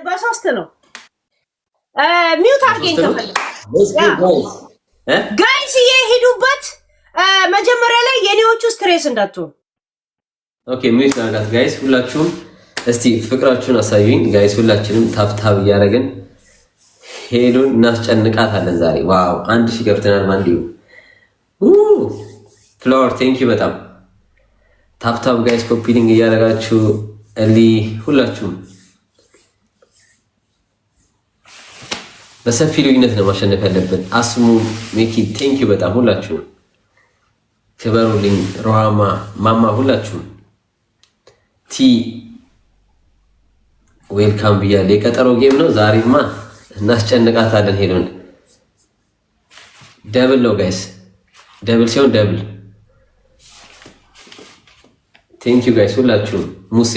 በሶስት ነው ሚውት አድርገኝ ከፈለክ ጋይስ የሄዱበት መጀመሪያ ላይ የኔዎቹ ስትሬስ እንዳትሆን ኦኬ ሚውት አድርጋት ጋይስ ሁላችሁም እስቲ ፍቅራችሁን አሳዩኝ ጋይስ ሁላችንም ታፕታፕ እያደረግን ሄሉን እናስጨንቃታለን ዛሬ ዋው 1000 ገብተናል ማንዲው ፍላወር ቴንክ ዩ በጣም ታፕታፕ ጋይስ ኮፒ ሊንክ እያደረጋችሁ እሊ ሁላችሁም በሰፊ ልዩነት ነው ማሸነፍ ያለብን አስሙ ሜኪ ቴንክ ዩ በጣም ሁላችሁም ክበሩልኝ ሮሃማ ማማ ሁላችሁም ቲ ዌልካም ብያለሁ የቀጠሮ ጌም ነው ዛሬማ እናስጨንቃታለን ሄሉን ደብል ነው ጋይስ ደብል ሲሆን ደብል ቴንክ ዩ ጋይስ ሁላችሁም ሙሴ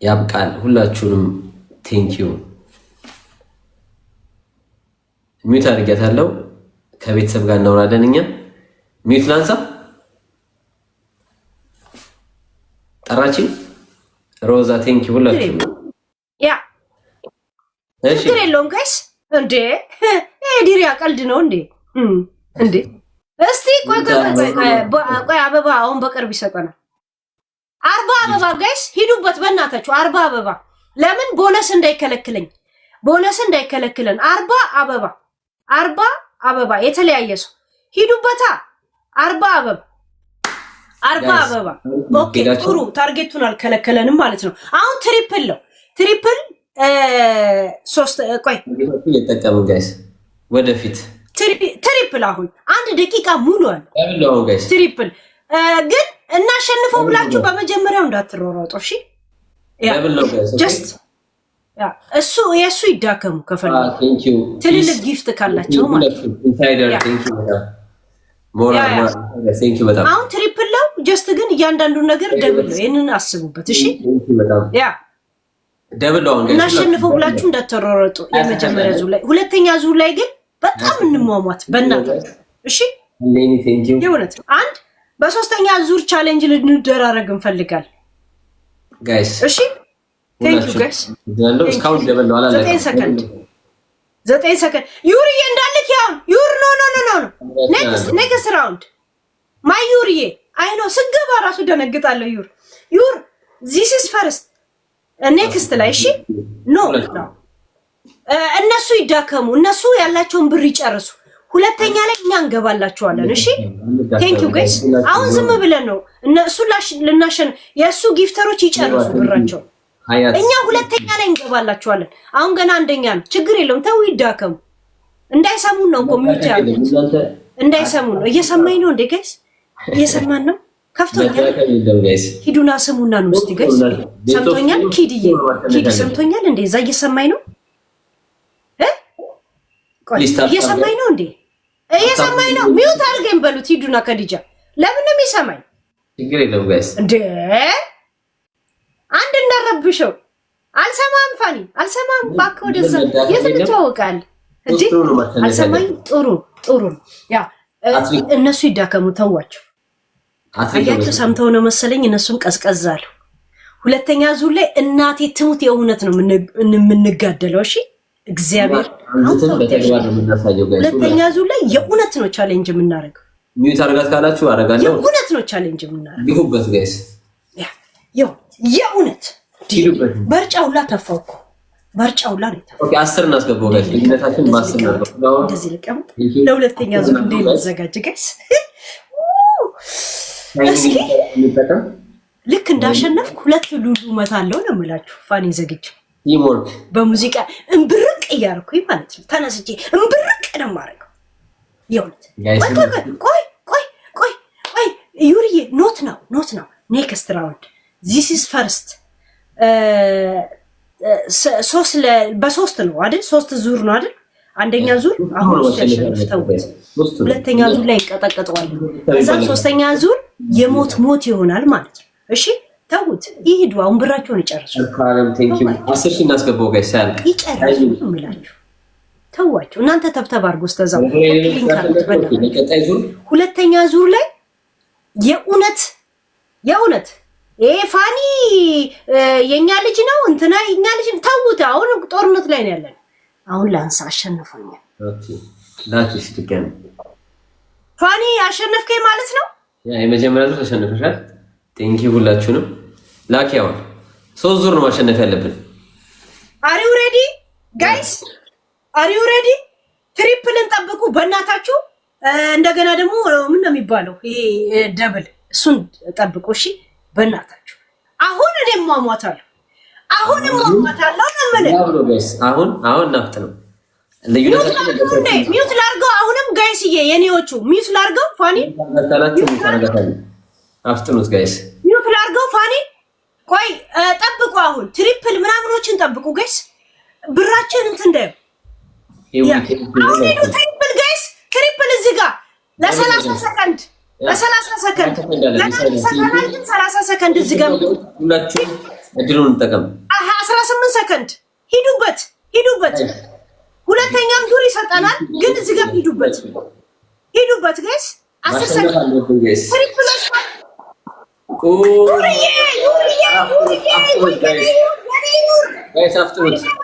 ያብቃል ሁላችሁንም ቴንክ ዩ ሚውት አድርጌታለሁ ከቤተሰብ ጋር እናወራለን እኛ ሚውት ላንሳ ጠራቺ ሮዛ ቴንክ ዩ ሁላችሁም ያ እሺ ችግር የለውም ጋይስ እንዴ ዲሪያ ቀልድ ነው እንዴ እስቲ ቆይ አበባ አሁን በቅርብ ይሰጠናል 40 አበባ ጋይስ ሂዱበት በእናታችሁ 40 አበባ ለምን ቦነስ እንዳይከለክለን 40 አበባ የተለያየ ሰው ሂዱበታ 40 አበባ ኦኬ ጥሩ ታርጌቱን አልከለከለንም ማለት ነው አሁን ትሪፕል 3 ቆይ እየተጠቀሙ ጋይስ ወደፊት ትሪፕል አሁን 1 ደቂቃ ሙሉ አለ ትሪፕል ግን እናሸንፈው ብላችሁ በመጀመሪያው እንዳትሮሮጡ እሺ ጀስት ያ እሱ የሱ ይዳከሙ ከፈለጉ ትልልቅ ጊፍት ካላቸው ማለት ነው ኢንሳይደር ቴንክ ዩ ሞራል ቴንክ ዩ በጣም አሁን ትሪፕል ነው ጀስት ግን እያንዳንዱ ነገር ደብል ነው ይሄንን አስቡበት እሺ ያ ደብል ነው እናሸንፈው ብላችሁ እንዳትሮሮጡ የመጀመሪያ ዙር ላይ ሁለተኛ ዙር ላይ ግን በጣም እንሟሟት በእናታችሁ እሺ ሌኒ ቴንክ ዩ የእውነት አንድ በሶስተኛ ዙር ቻሌንጅ ልንደራረግ እንፈልጋል ጋይስ እሺ ቴንክ ዩ ጋይስ እስካሁን ደብል ነው አላለ 9 ሰከንድ ዩሪዬ እንዳልክ ያው ዩር ኖ ኔክስት ራውንድ ማይ ዩሪዬ አይ ኖ ስገባ ራሱ ደነግጣለሁ ዩር ዚስ ኢዝ ፈርስት ኔክስት ላይ እሺ ኖ እነሱ ይዳከሙ እነሱ ያላቸውን ብር ይጨርሱ ሁለተኛ ላይ እኛ እንገባላችኋለን እሺ ቴንክ ዩ ጋይስ አሁን ዝም ብለን ነው እነሱ ልናሸን የሱ ጊፍተሮች ይጨርሱ ብራቸው እኛ ሁለተኛ ላይ እንገባላችኋለን አሁን ገና አንደኛ ነው ችግር የለውም ተው ይዳከሙ እንዳይሰሙን ነው ኮሚኒቲ ያለው እንዳይሰሙን ነው እየሰማኝ ነው እንዴ ጋይስ እየሰማን ነው ከፍቶኛል ሂዱና ስሙና ነው እስቲ ጋይስ ሰምቶኛል ኪዲ ሰምቶኛል እንዴ እዛ እየሰማኝ ነው እየሰማኝ ነው እንዴ እየሰማኝ ነው ሚውት አድርገን በሉት ሂዱና ከዲጃ ለምን ነው የሚሰማኝ ችግር የለውም ጋይስ እንዴ አንድ እንዳረብሽው አልሰማም ፋኒ አልሰማም ባክ ወደዛ የተተዋወቃል እንዴ አልሰማኝ ጥሩ ያ እነሱ ይዳከሙ ተዋቸው አያችሁ ሰምተው ነው መሰለኝ እነሱም ቀዝቀዛሉ ሁለተኛ ዙር ላይ እናቴ ትሙት የእውነት ነው የምንጋደለው እሺ እግዚአብሔር በተግባር ነው የምናሳየው ጋይስ ሁለተኛ ዙር ላይ የእውነት ነው ቻሌንጅ የምናደርገው ሚውት አድርጋት ካላችሁ አደርጋለሁ የእውነት ነው ቻሌንጅ የምናደርገው ይሁበት ጋይስ የእውነት በርጫውላ ተፋውኩ በርጫውላ ነው ኦኬ 10 እናስገባው ጋይስ ልዩነታችን ማሰብ ነው እንደዚህ ልቀመጥ ለሁለተኛ ዙር እንደምዘጋጅ ጋይስ እስኪ ልክ እንዳሸነፍኩ ሁለት ሉሉ መታለው ነው የምላችሁ ፋኒ ዘግጅ ቲምወርክ በሙዚቃ እንብርቅ እያልኩኝ ማለት ነው ተነስቼ እንብርቅ ነው ማረገው የእውነት ቆይ ዩሪዬ ኖት ነው ኔክስት ራውንድ ዚስ ኢዝ ፈርስት በሶስት ነው አይደል 3 ዙር ነው አይደል አንደኛ ዙር አሁን ተሸንፈውት ሁለተኛ ዙር ላይ እንቀጠቀጠዋለን ከዛ ሶስተኛ ዙር ሞት ይሆናል ማለት ነው እሺ ተውት ይሄዱ አሁን ብራቸውን ይጨርሱ ካለም ቴንክ ዩ 10 እናስገባው ጋይስ ያልቅ ይጨርሱ እምላችሁ ተዋቸው እናንተ ተብተብ አድርጉ ተዛው ሁለተኛ ዙር ላይ የእውነት ፋኒ የኛ ልጅ ነው እንትና የኛ ልጅ ተውት። አሁን ጦርነት ላይ ነው ያለን። አሁን ላንሳ አሸነፈኛል። ኦኬ ላኪስ ትገኝ ፋኒ አሸነፍከኝ ማለት ነው። የመጀመሪያ ዙር ተሸነፈሻል። ቴንኪ ሁላችሁንም። ላኪ አሁን 3 ዙር ነው ማሸነፍ ያለብን። አር ዩ ሬዲ ጋይስ? አር ዩ ሬዲ? ትሪፕልን ጠብቁ በእናታችሁ። እንደገና ደግሞ ምን ነው የሚባለው ይሄ ደብል፣ እሱን ጠብቁ እሺ በእናታችሁ። አሁን እኔ ማሟታለሁ። አሁን አሁን ናፍጥ ነው ሚውት ላርገው። አሁንም ጋይስዬ የኔዎቹ ሚውት ላርገው። ፋኒ አፍጥኑት ጋይስ፣ ሚውት ላርገው። ፋኒ ቆይ ጠብቁ። አሁን ትሪፕል ምናምኖችን ጠብቁ ጋይስ። ብራችን እንትን እንደ አሁን ሄዱ። ትሪፕል ጋይስ፣ ትሪፕል እዚህ ጋር ለ30 ሰከንድ ለ30 ሰከንድ ለ30 ሰከንድ እዚህ ጋር ሁላችሁ እድሉን እንጠቀም። 18 ሰከንድ ሂዱበት፣ ሂዱበት። ሁለተኛም ዙር ይሰጠናል፣ ግን እዚህ ጋር ሂዱበት፣ ሂዱበት ጋይስ። 10 ሰከንድ ትሪፕል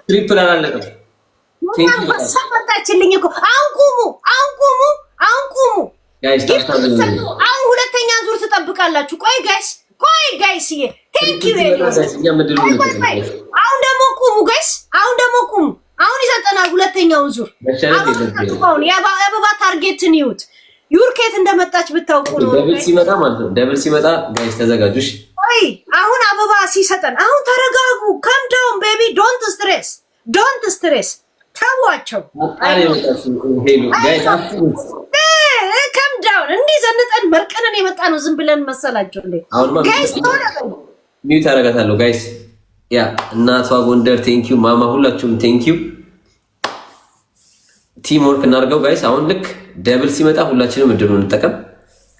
ትሪፕል አላለቀም። ሰመጣችልኝ እኮ። አሁን ቁሙ፣ አሁን ቁሙ፣ አሁን ቁሙ። አሁን ሁለተኛ ዙር ትጠብቃላችሁ። ቆይ ጋይስ፣ ቆይ ጋይስዬ፣ ቴንክ ዩ። አሁን ደግሞ ቁሙ ጋይስ፣ አሁን ደግሞ ቁሙ። አሁን ይሰጠናል ሁለተኛውን ዙር። አሁን የአበባ ታርጌትን ይዩት። ዩርኬት እንደመጣች ብታውቁ ነው። ደብል ሲመጣ ማለት ነው። ደብል ሲመጣ ጋይስ ተዘጋጁሽ። ቆይ አሁን አበባ ሲሰጠን፣ አሁን ተረጋጉ። ካም ዳውን ቤቢ፣ ዶንት ስትሬስ፣ ዶንት ስትሬስ። ተዋቸው። ካም ዳውን። እንዲህ ዘንጠን መርቀንን የመጣ ነው ዝም ብለን መሰላቸው እንዴ? ጋይስ ሚውት አደርጋታለሁ ጋይስ። ያ እናቷ ጎንደር ቴንኪዩ፣ ማማ ሁላችሁም ቴንኪዩ። ቲም ወርክ እናድርገው ጋይስ። አሁን ልክ ደብል ሲመጣ ሁላችንም እድሉን እንጠቀም።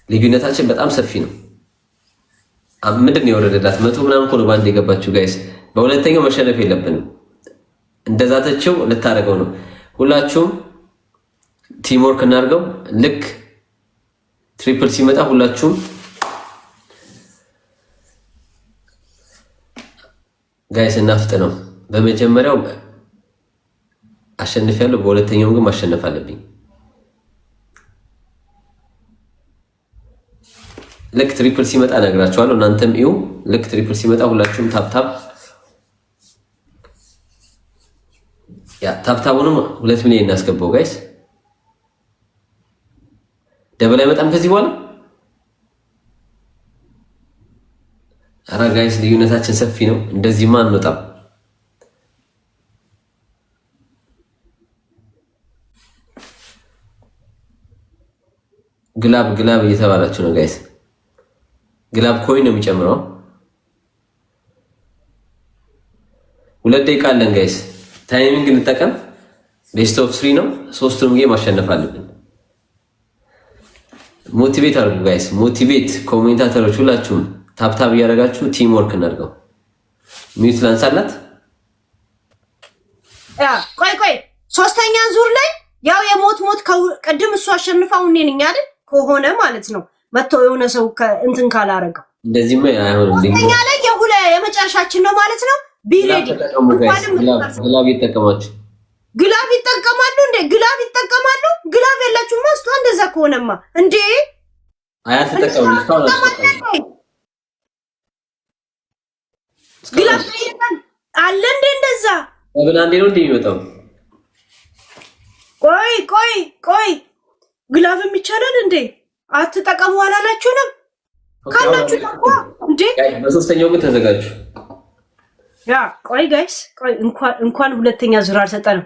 ልዩነታችን በጣም ሰፊ ነው። ምንድን ነው የወረደላት? 100 ምናምን እኮ ነው ባንድ የገባችሁ ጋይስ። በሁለተኛው መሸነፍ የለብንም። እንደዛተችው ልታደርገው ነው። ሁላችሁም ቲም ወርክ እናድርገው። ልክ ትሪፕል ሲመጣ ሁላችሁም ጋይስ እናፍጥ ነው። በመጀመሪያው አሸንፊያለሁ፣ በሁለተኛው ግን ማሸነፍ አለብኝ። ልክ ትሪፕል ሲመጣ ነግራችኋለሁ። እናንተም እዩ። ልክ ትሪፕል ሲመጣ ሁላችሁም ታፕታፕ ታፕታቡንም 2 ሚሊዮን እናስገባው ጋይስ። ደብል አይመጣም ከዚህ በኋላ። ኧረ ጋይስ ልዩነታችን ሰፊ ነው። እንደዚህማ አንወጣም። ግላብ ግላብ እየተባላችሁ ነው ጋይስ። ግላብ ኮይን ነው የሚጨምረው። 2 ደቂቃ አለን ጋይስ። ታይሚንግ እንጠቀም። ቤስት ኦፍ 3 ነው። 3ቱንም ጌም ማሸነፍ አለብን። ሞቲቬት አድርጉ ጋይስ። ሞቲቬት ኮሜንታተሮች ሁላችሁም ታፕታፕ እያደረጋችሁ ቲም ወርክ እናድርገው። ሚውት ላንሳላት። ቆይ ቆይ፣ ሶስተኛ ዙር ላይ ያው የሞት ቅድም እሱ አሸንፋው እኔ ነኝ አይደል? ከሆነ ማለት ነው መጥቶ የሆነ ሰው እንትን ካላረገው እንደዚህማ አይሆንም። ሶስተኛ ላይ የመጨረሻችን ነው ማለት ነው። ቢሬዲ ግላብ ይጠቀማችሁ። ግላብ ይጠቀማሉ እንዴ? ግላብ ይጠቀማሉ። ግላብ ያላችሁማ እስቷ እንደዛ ከሆነማ እንዴ አያተጠቀሙ እስካሁን ግላብ አለ እንዴ? እንደዛ ለምን አንዴ ነው እንደሚመጣው? ቆይ ቆይ ቆይ ግላብም ይቻላል እንዴ? አትጠቀሙ አላላችሁንም? ካላችሁ ተቋ እንዴ። በሶስተኛው ግን ተዘጋጁ። ያ ቆይ ጋይስ፣ ቆይ እንኳን ሁለተኛ ዙር አልሰጠንም።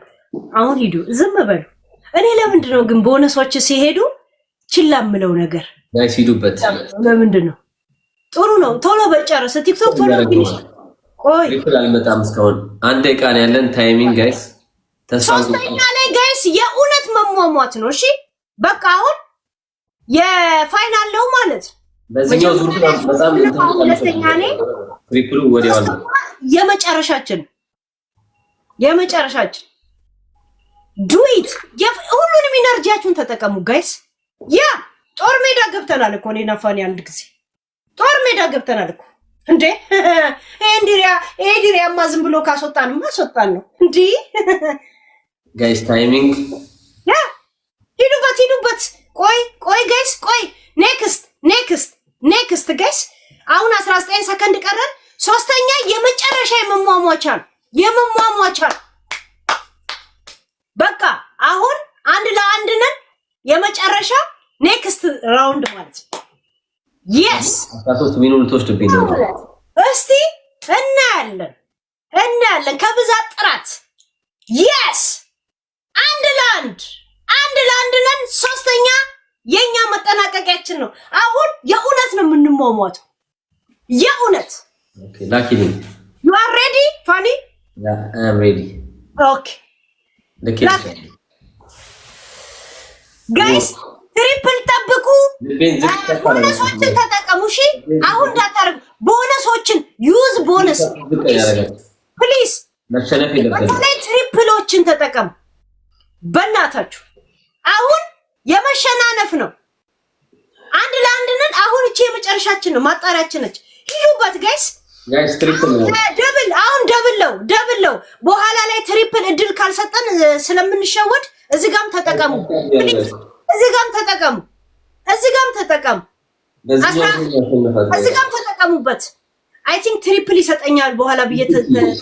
አሁን ሂዱ፣ ዝም በሉ። እኔ ለምንድን ነው ግን ቦነሶች ሲሄዱ ችላ የምለው ነገር? ጋይስ ሂዱበት። ለምንድን ነው? ጥሩ ነው። ቶሎ በጨረሰ ቲክቶክ ቶሎ ፊኒሽ። ቆይ ትሪፕል አልመጣም እስካሁን። 1 ደቂቃ ነው ያለን ታይሚንግ ጋይስ። ሶስተኛ ላይ ጋይስ የእውነት መሟሟት ነው። እሺ በቃ አሁን የፋይናል ነው ማለት በዚህኛው ዙር በጣም ሁለተኛ ላይ ትሪፕሉ ወዲያው ነው የመጨረሻችን ዱዊት። ሁሉንም ኢነርጂያችሁን ተጠቀሙ ጋይስ። ያ ጦር ሜዳ ገብተናል እኮ እኔና ፋኒ አንድ ጊዜ ጦር ሜዳ ገብተናል እኮ እንዴ ኤንዲሪያማ ዝም ብሎ ካስወጣንማ አስወጣን ነው እንዴ ጋይስ ታይሚንግ ያ ሂዱበት ቆይ ጋይስ ቆይ ኔክስት ጋይስ አሁን 19 ሰከንድ ቀረን ሶስተኛ የመጨረሻ የመሟሟቻ በቃ አሁን አንድ ለአንድ ነን የመጨረሻ ኔክስት ራውንድ ማለት yes 13 ሚኒት ወስድብኝ ነው እስቲ እናያለን ከብዛት ጥራት yes አንድ ለአንድ ነን ሶስተኛ የኛ መጠናቀቂያችን ነው አሁን የእውነት ነው የምንሟሟተው የእውነት okay lucky me you are ready Fanny yeah I am ready okay guys ትሪፕል ጠብቁ ቦነሶችን ተጠቀሙ እሺ አሁን እንዳታረጉ ቦነሶችን ዩዝ ቦነስ ፕሊዝ መሸነፍ የለበትም ትሪፕሎችን ተጠቀሙ በእናታችሁ አሁን የመሸናነፍ ነው አንድ ለአንድ ነን አሁን እቺ የመጨረሻችን ነው ማጣሪያችን ነች ሂዱበት ጋይስ ትሪፕል ነው ደብል ነው በኋላ ላይ ትሪፕል እድል ካልሰጠን ስለምንሸወድ እዚህ ጋርም ተጠቀሙ እዚህ ጋርም ተጠቀሙ ተጠቀሙበት አይ ቲንክ ትሪፕል ይሰጠኛል በኋላ ብዬ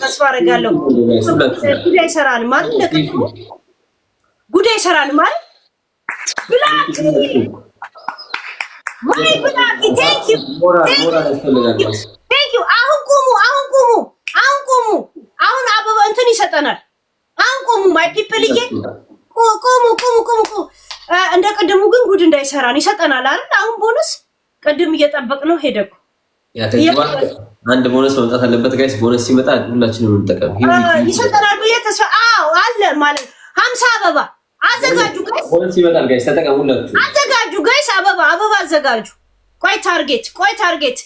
ተስፋ አደርጋለሁ ጉዳይ ይሰራል ማለት ብላክ ቴንክ ዩ አሁን ቁሙ አሁን አበባ እንትን ይሰጠናል አሁን ቁሙ ማይ ፒፕል ቁሙ እንደ ቀደሙ ግን ጉድ እንዳይሰራን ይሰጠናል አይደል አሁን ቦነስ ቀደም እየጠበቅነው ሄደኩ አንድ ቦነስ መምጣት አለበት ጋይስ ቦነስ ሲመጣ ሁላችንም እንጠቀም ይሰጠናል ብዬ ተስፋ አለ ማለት 50 አበባ አዘጋጁ ጋይስ ቦነስ ይመጣል ጋይስ ተጠቀሙ ሁላችሁ አዘጋጁ ጋይስ አበባ አዘጋጁ ቆይ ታርጌት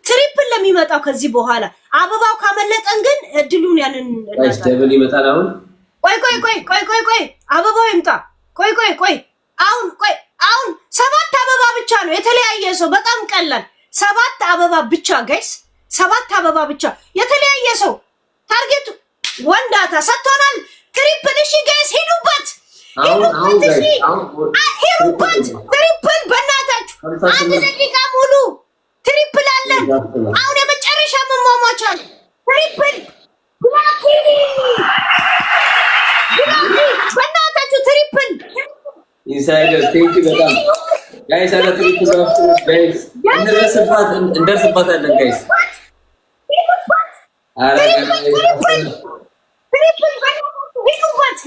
ትሪፕል ለሚመጣው ከዚህ በኋላ አበባው ካመለጠን ግን እድሉን ያንን ጋይስ ደብል ይመጣል አሁን ቆይ አበባው ይምጣ ቆይ አሁን 7 አበባ ብቻ ነው የተለያየ ሰው በጣም ቀላል 7 አበባ ብቻ ጋይስ 7 አበባ ብቻ የተለያየ ሰው ታርጌቱ ወንዳታ ሰጥቶናል ትሪፕል እሺ ጋይስ ሂዱበት ትሪፕል በእናታችሁ አንድ ደቂቃ ሙሉ ትሪፕል አለ አሁን የመጨረሻ መሟሟቻ ነው ትሪፕል ብላኪ በእናታችሁ ትሪፕል ኢንሳይደር ቴንክ ዩ በጣም ጋይስ አለ ትሪፕል ጋይስ እንደርስባታለን ጋይስ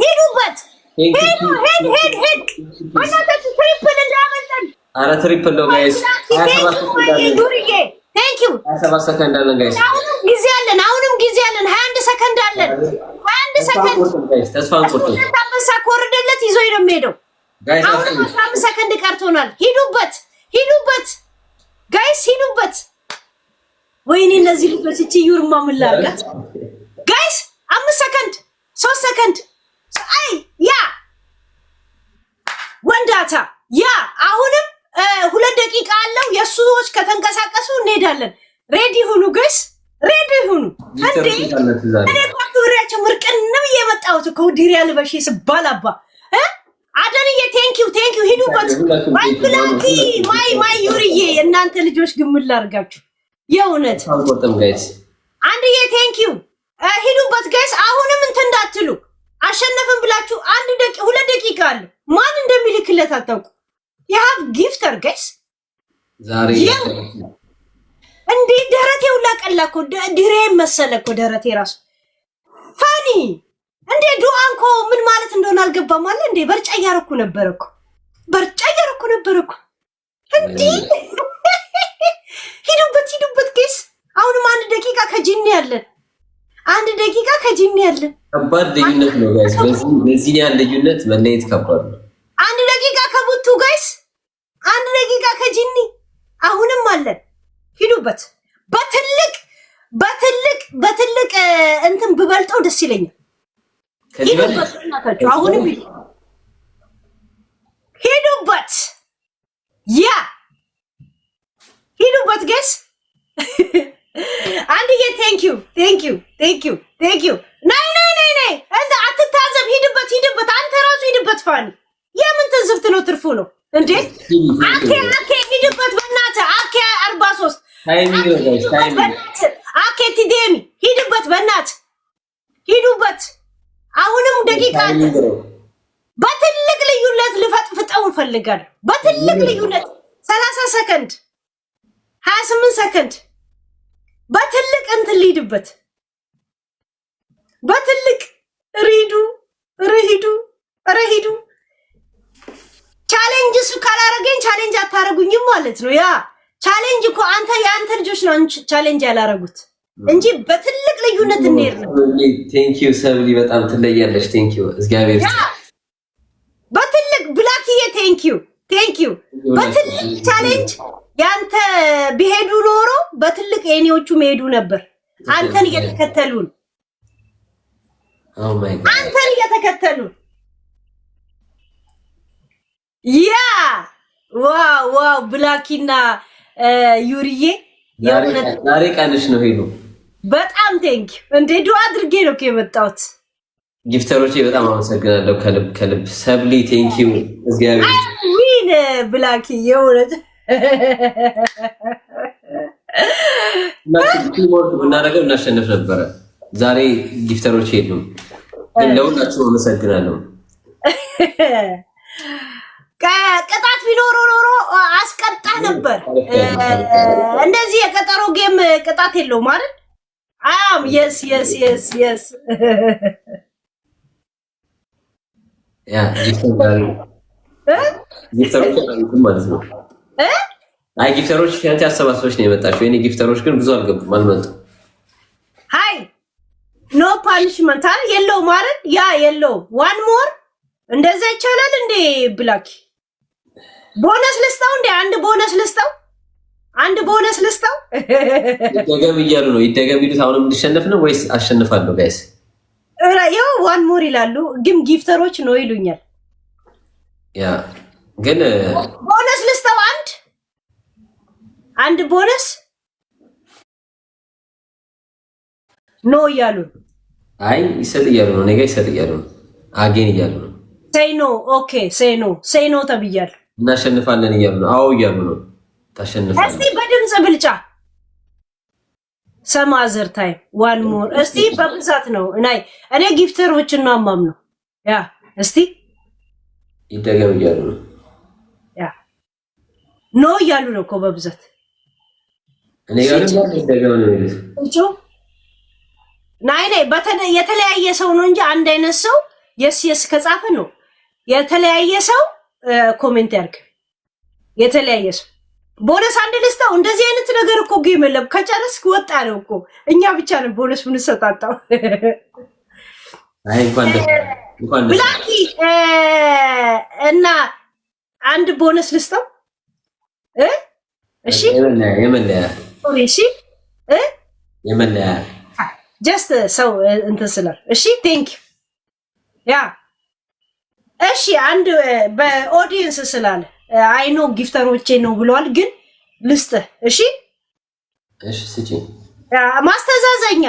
ሂዱበት አረ ትሪፕል ነው ጋይስ 27 ሰከንድ አለን ጋይስ አሁንም ጊዜ አለን 21 ሰከንድ አለን 21 ሰከንድ ተስፋ አንቆርጥም ታመሳ ኮርደለት ይዞ ነው የሚሄደው ጋይስ 15 ሰከንድ ቀርቶናል ሂዱበት ጋይስ ሂዱበት ወይኔ እነዚህ ልጆች እቺ ዩርማ ምን ላርጋት ጋይስ 5 ሰከንድ 3 ሰከንድ አይ ያ ወንዳታ ያ አሁንም 2 ደቂቃ አለው የሱዎች ከተንቀሳቀሱ እንሄዳለን ሬዲ ሁኑ ጋይስ ሬዲ ሁኑ እንዴ እኔ ኳኩሪያቸው ምርቅን ነው የመጣሁት እኮ ዲሪያ ልበሽ ስባላባ አደንዬ ቴንክ ዩ ሂዱበት ማይ ብላኪ ማይ ዩሪዬ እናንተ ልጆች ግምል ላርጋችሁ የእውነት አንቆጥም ጋይስ አንድዬ ቴንክ ዩ ሂዱበት ጋይስ አሁንም እንትን እንዳትሉ አሸነፈን ብላችሁ 2 ደቂቃ አለ ማን እንደሚልክለት አታውቁ የሃቭ ጊፍተር ጋይስ ዛሬ እንዴ ደረቴ ሁላ ቀላኮ ዲሬ መሰለኮ ደረቴ ራሱ ፋኒ እንዴ ዱአንኮ ምን ማለት እንደሆነ አልገባም አለ እንዴ በርጫ ያረኩ ነበርኩ እንዴ ሂዱበት ጋይስ አሁንም 1 ደቂቃ ከጂኒ ያለን ከባድ ልዩነት ነው ጋይስ በዚህ ያለ ልዩነት መለየት ከባድ ነው 1 ደቂቃ ከቡቱ ጋይስ 1 ደቂቃ ከጂኒ አሁንም አለን ሂዱበት በትልቅ እንትን ብበልጠው ደስ ይለኛል አሁንም ሂዱበት ያ ሂዱበት ጋይስ አንድዬ ቴንክ ዩ ናይ እንደ አትታዘብ። ሂድበት አንተ ራሱ ሂድበት። ፋኒ የምን ትዝብት ነው? ትርፉ ነው እንዴ? አኬ ሂድበት በእናትህ። አኬ 43 አኬ ቲዴሚ ሂድበት በእናትህ ሂዱበት። አሁንም ደቂቃ በትልቅ ልዩነት ልፈጥፍጠው እንፈልጋለን። በትልቅ ልዩነት 30 ሰከንድ 28 ሰከንድ በትልቅ እንትን ሊድበት በትልቅ ሪሂዱ ቻሌንጅ እሱ ካላረገኝ ቻሌንጅ አታረጉኝም ማለት ነው። ያ ቻሌንጅ እኮ የአንተ ልጆች ነው ቻሌንጅ ያላረጉት እንጂ በትልቅ ልዩነት እንሄድ ነው። ቴንክ ዩ ሰብሊ በጣም ትለያለሽ። ቴንክ ዩ እግዚአብሔር በትልቅ ብላክዬ ቴንክ ዩ በትልቅ ቻሌንጅ ያንተ ቢሄዱ ኖሮ በትልቅ የኔዎቹ መሄዱ ነበር። አንተን እየተከተሉን ያ ዋው ብላኪና ዩሪዬ ዛሬ ቀንሽ ነው ሄሉ። በጣም ቴንክ ዩ እንዴ ዱአ አድርጌ ነው የመጣሁት። ጊፍተሮቼ በጣም አመሰግናለሁ ከልብ ሰብሊ ቴንክ ዩ እግዚአብሔር ዊን ብላኪ የሆነች ቲምወርክ ብናደርገው እናሸንፍ ነበረ። ዛሬ ጊፍተሮች የሉም፣ ግን ለሁላችሁም አመሰግናለሁ። ቅጣት ቢኖር ኖሮ አስቀጣ ነበር። እንደዚህ የቀጠሮ ጌም ቅጣት የለውም አይደል? አም የስ ያ ጊፍተሮች ማለት ነው። አይ ጊፍተሮች ያንተ አሰባሰቦች ነው የመጣችው። የኔ ጊፍተሮች ግን ብዙ አልገቡም፣ አልመጡም። ሃይ ኖ ፓኒሽመንት አለ የለው ማለት ያ የለው ዋን ሞር እንደዛ ይቻላል እንዴ? ብላክ ቦነስ ልስጣው እንዴ? አንድ ቦነስ ልስጣው። ይደገም እያሉ ነው። ይደገም ይሉት አሁንም እንድሸነፍ ነው ወይስ አሸንፋለሁ? ጋይስ ያው ዋን ሞር ይላሉ፣ ግን ጊፍተሮች ነው ይሉኛል። ያ ግን ቦነስ ልስጣው አንድ ቦነስ ኖ እያሉ አይ ይሰጥ እያሉ ነው። ነገ ይሰጥ እያሉ ነው። አጌን እያሉ ነው። ሴይ ኖ ኦኬ ሴይ ኖ ተብያለሁ። እናሸንፋለን እያሉ ነው። አዎ እያሉ ነው። ታሸንፋለህ። እስቲ በድምጽ ብልጫ ሰማዘር ታይም ዋን ሞር እስቲ በብዛት ነው እኔ ጊፍተሮችን ነው አማም ነው። ያ እስቲ ይደገም እያሉ ነው። ያ ኖ እያሉ ነው እኮ በብዛት እኔ ጋር ይደገም ነው የሚሉት እንጂ የተለያየ ሰው ነው እንጂ አንድ አይነት ሰው የስ ከጻፈ ነው። የተለያየ ሰው ኮሜንት ያርግ። የተለያየ ሰው ቦነስ አንድ ልስታው። እንደዚህ አይነት ነገር እኮ ጌም የለም። ከጨረስክ ወጣ ነው እኮ እኛ ብቻ ነን ቦነስ ምን ሰጣጣው። አይ እንኳን ብላኪ እና አንድ ቦነስ ልስታው። እሺ የመለያ የመለያ ጀስት ሰው እንትን ስላል እሺ ቴንክ ዩ ያ እሺ አንድ በኦዲየንስ ስላለ አይኖ ጊፍተሮቼ ነው ብለዋል፣ ግን ልስጥህ። እሺ ስጪ ማስተዛዘኛ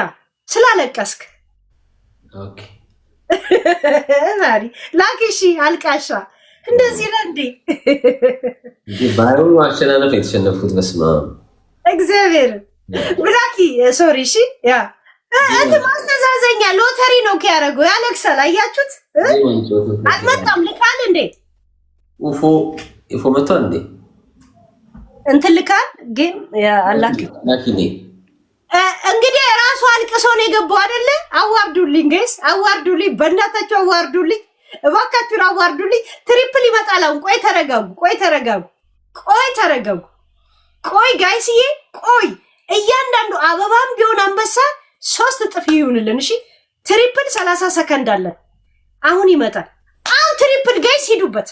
ስላለቀስክ ኦኬ ማሪ ላኪሺ አልቃሻ እንደዚህ ነው እንዴ? ባይሩ አሸናነፍ የተሸነፉት በስማ እግዚአብሔር ብላኪ ሶሪ እሺ ያ ማስተዛዘኛ ሎተሪ ነው ያደረገው። ያለቅሳል። አያችሁት? አልመጣም። ልካል እንዴ? ኡፎ መጥቷል እንዴ? እንትን ልካል ግን አላክ እንግዲህ ራሱ አልቅሶ ነው የገባው አይደለ? አዋርዱልኝ ጋይስ፣ አዋርዱልኝ፣ በእናታችሁ አዋርዱልኝ፣ እባካችሁ አዋርዱልኝ። ትሪፕል ይመጣል አሁን። ቆይ ተረጋጉ። ቆይ ጋይስዬ፣ ቆይ እያንዳንዱ አበባም ቢሆን አንበሳ 3 እጥፍ ይሁንልን። እሺ ትሪፕል 30 ሰከንድ አለን። አሁን ይመጣል። አሁን ትሪፕል ጋይስ ሂዱበት።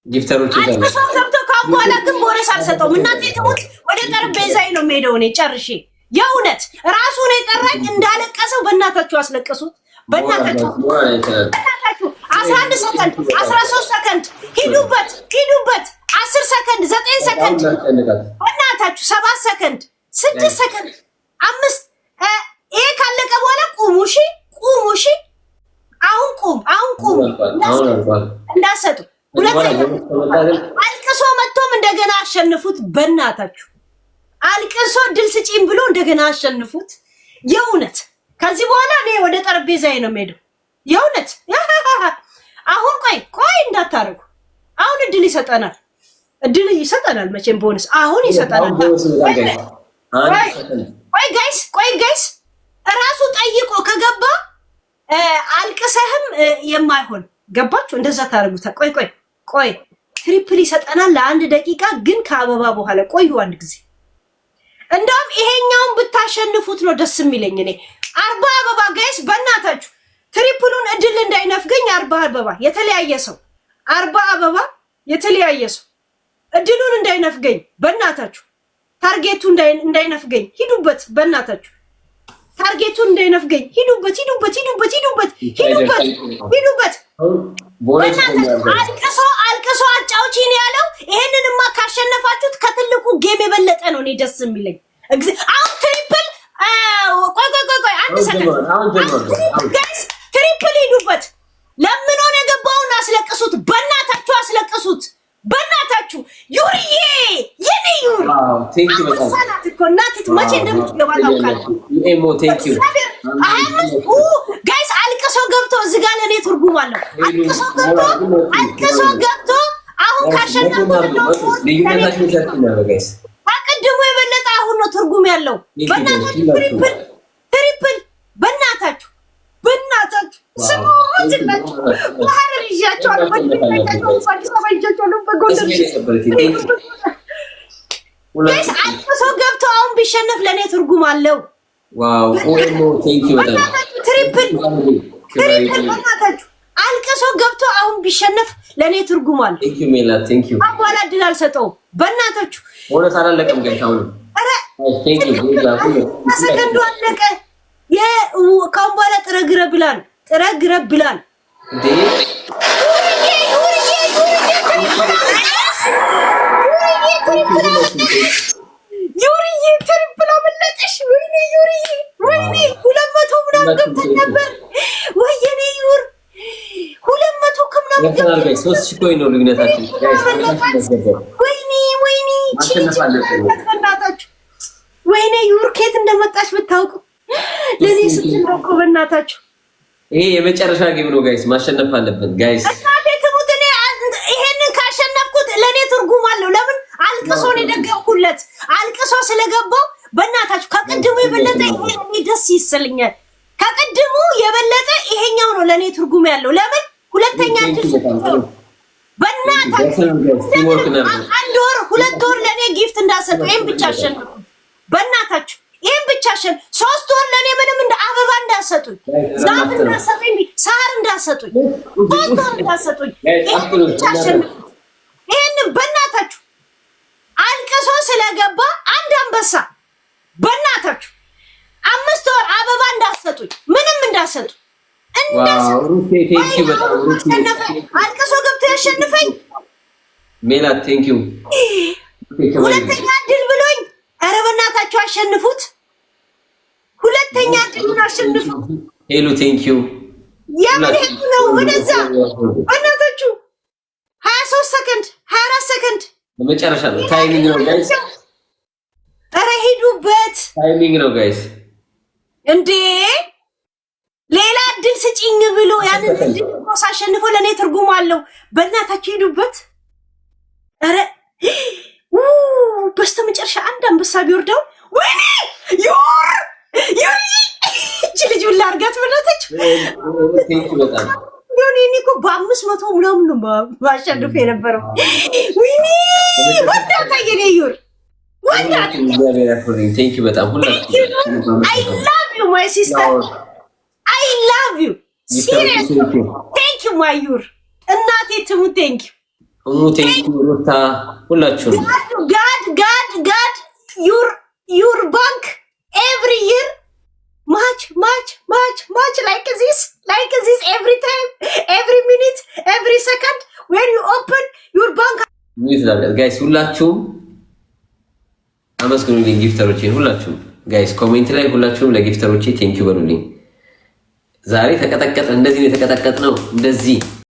ጊፍተሮች ሰው ሰብቶ ካሟላ ግን ቦነስ አልሰጠውም። እናቴ ትሙት ወደ ጠረጴዛዬ ነው የምሄደው እኔ ጨርሼ። የእውነት ራሱ ነው የጠራኝ። እንዳለቀሰው በእናታችሁ አስለቀሱት። በእናታችሁ 11 ሰከንድ 13 ሰከንድ ሂዱበት 10 ሰከንድ 9 ሰከንድ በእናታችሁ 7 ሰከንድ 6 ሰከንድ 5 ይሄ ካለቀ በኋላ ቁሙ። እሺ ቁሙ። እሺ አሁን ቁሙ። እንዳሰጡ። ሁለተኛ አልቅሶ መጥቶም እንደገና አሸንፉት። በእናታችሁ አልቅሶ ድል ስጪም ብሎ እንደገና አሸንፉት። የእውነት ከዚህ በኋላ እኔ ወደ ጠረጴዛዬ ነው የምሄደው። የእውነት አሁን ቆይ እንዳታረጉ። አሁን እድል ይሰጠናል መቼም ቦነስ አሁን ይሰጠናል። ቆይ ጋይስ እራሱ ጠይቆ ከገባ አልቅሰህም የማይሆን ገባችሁ? እንደዛ ታረጉታ። ቆይ ትሪፕል ይሰጠናል ለአንድ ደቂቃ ግን ከአበባ በኋላ ቆዩ አንድ ጊዜ። እንደውም ይሄኛውን ብታሸንፉት ነው ደስ የሚለኝ እኔ 40 አበባ ጋይስ በእናታችሁ ትሪፕሉን እድል እንዳይነፍገኝ 40 አበባ የተለያየ ሰው 40 አበባ የተለያየ ሰው እድሉን እንዳይነፍገኝ በእናታችሁ ታርጌቱ እንዳይነፍገኝ ሂዱበት። በእናታችሁ ታርጌቱ እንዳይነፍገኝ ሂዱበት። አልቅሶ አጫውቺን ያለው ይሄንንማ ካሸነፋችሁት ከትልቁ ጌም የበለጠ ነው እኔ ደስ የሚለኝ። አሁን ትሪፕል ቆይ አንድ ሰከንድ ጋይስ ትሪፕል ሂዱበት። ለምን ሆነ የገባውን አስለቅሱት። በእናታችሁ አስለቅሱት። በእናታችሁ ዩሪዬ የኔ ዩሪ ቴንክ ዩ በጣም ሳናት እኮ እናትት መቼ እንደምትገባ ታውቃለህ። ጋይስ አልቅሶ ገብቶ እዚህ ጋር ለኔ ትርጉም አለው። አልቅሶ ገብቶ አሁን ካሸነፍኩት ልዩነታችን ሰፊ ነው ጋይስ። አቅድሞ የበለጠ አሁን ነው ትርጉም ያለው። በእናታችሁ ትሪፕል በእናታችሁ ስሞትላችሁ ባህር ይዣቸዋለሁ። ጋይስ አልቅሶ ገብቶ አሁን ቢሸነፍ ለእኔ ትርጉም አለው። ዋው ቴንክ ዩ በጣም ትሪፕል በእናታችሁ አልቅሶ ገብቶ አሁን ቢሸነፍ ለእኔ ትርጉም አለው። ቴንክ ዩ ሜላት ቴንክ ዩ በኋላ እድል አልሰጠውም። በእናታችሁ ቦነስ አላለቀም ጋይስ። አሁን ቴንክ ዩ ሰከንዱ አለቀ። ከአሁን በኋላ ጥረግረ ብላል እንዴ ዩሪዬ ትሪፕል አመለጠሽ። ወይኔ ዩሪዬ ወይኔ 200 ምናምን ገብተን ነበር። ወይኔ ዩር 200 ከምናምን ገብተናል ጋይስ። 3000 ኮይን ነው ልዩነታችን ጋይስ። ወይኔ በእናታችሁ ወይኔ ዩር ከየት እንደመጣች ብታውቁ ለኔ ስትንደው እኮ በእናታችሁ። ይሄ የመጨረሻ ጌም ነው ጋይስ፣ ማሸነፍ አለብን ጋይስ። እናቴ ትሙት እኔ ይሄንን ካሸነፍኩት ለኔ ትርጉም አለው። ለምን አልቅሶ ነው የደገምኩለት። አልቅሶ ስለገባው በእናታችሁ ከቅድሙ የበለጠ ይሄ ደስ ይስልኛል። ከቅድሙ የበለጠ ይሄኛው ነው ለኔ ትርጉም ያለው። ለምን ሁለተኛ በእናታችሁ አንድ ወር 2 ወር ለኔ ጊፍት እንዳሰጡ ይሄን ብቻ አሸነፉ። በእናታችሁ ይሄን ብቻ አሸነፉ። 3 ወር ለኔ ምንም እንደ አበባ እንዳሰጡኝ፣ ዛፍ እንዳሰጡኝ፣ ሳር እንዳሰጡኝ፣ 3 ወር እንዳሰጡኝ ይሄን ብቻ አሸነፉ። ይሄን በእናታችሁ አልቅሶ ስለገባ አንድ አንበሳ በእናታችሁ 5 ወር አበባ እንዳሰጡኝ ምንም እንዳሰጡ አልቅሶ ገብቶ ያሸንፈኝ ሜላት ቴንክ ዩ። ሁለተኛ ድል ብሎኝ ኧረ በእናታችሁ አሸንፉት። ሁለተኛ ድል አሸንፉ። ሄሎ ቴንክ ዩ። የምን ሄዱ ነው ወደዛ በእናታችሁ 23 ሰከንድ 24 ሰከንድ ለመጨረሻ ነው። ታይሚንግ ነው ጋይስ። ኧረ ሄዱበት። ታይሚንግ ነው ጋይስ። እንዴ ሌላ እድል ስጪኝ ብሎ ያንን እድል ሳሸንፈው ለኔ ትርጉም አለው። በእናታችሁ ሄዱበት። ኧረ በስተመጨረሻ አንድ አንበሳ ቢወርደው ወይኔ ዩሪ እቺ ልጅ ሁላ አድርጋት በእናታችሁ። እኔ እኮ በ500 ምናምን ነው ማሸንፍ የነበረው። ወይኔ ወዳታ የኔ ዩር ወዳታ ቴንክ ዩ በጣም ሁላችሁ። አይ ላቭ ዩ ማይ ሲስተር አይ ላቭ ዩ ሲሪየስሊ ቴንክ ዩ ማይ ዩር እናቴ ትሙ ቴንክ ዩ ቴንክ ዩ ሩታ ሁላችሁ። ጋድ ዩር ባንክ ኤቭሪ ይር much like this every time, every minute, every second when you open your bank. ጋይስ ሁላችሁም አመስግኑልኝ ጊፍተሮችን ሁላችሁም ጋይስ ኮሜንት ላይ ሁላችሁም ለጊፍተሮቼ ቴንኪው በሉልኝ። ዛሬ ተቀጠቀጠ። እንደዚህ ነው የተቀጠቀጥ ነው እንደዚህ